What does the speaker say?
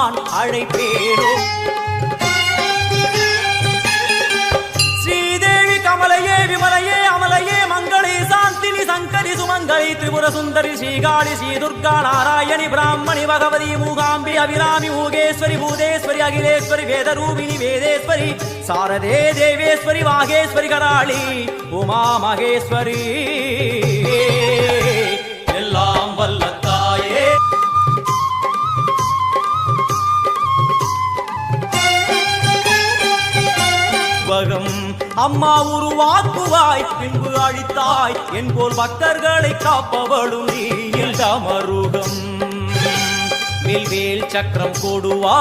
நான் அழைப்பேனோ ஸ்ரீதேவி கமலையே விமலையே அமலையே மங்களே சாந்தினி சங்கரி சுமங்கலி திரிபுர சுந்தரி ஸ்ரீகாளி ஸ்ரீ துர்கா நாராயணி பிராமணி பகவதி மூகாம்பி அபிராமி மூகேஸ்வரி பூதேஸ்வரி அகிலேஸ்வரி வேதரூபிணி வேதேஸ்வரி சாரதே தேவேஸ்வரி வாகேஸ்வரி கராளி உமா மகேஸ்வரி எல்லாம் வல்ல தாயே வகம் அம்மா உருவாக்குவாய் பின்பு அழித்தாய் என் போல் பக்தர்களை காப்பவளும் நீ இல்லமருகம் மில்வேல் சக்கரம் கொடுவா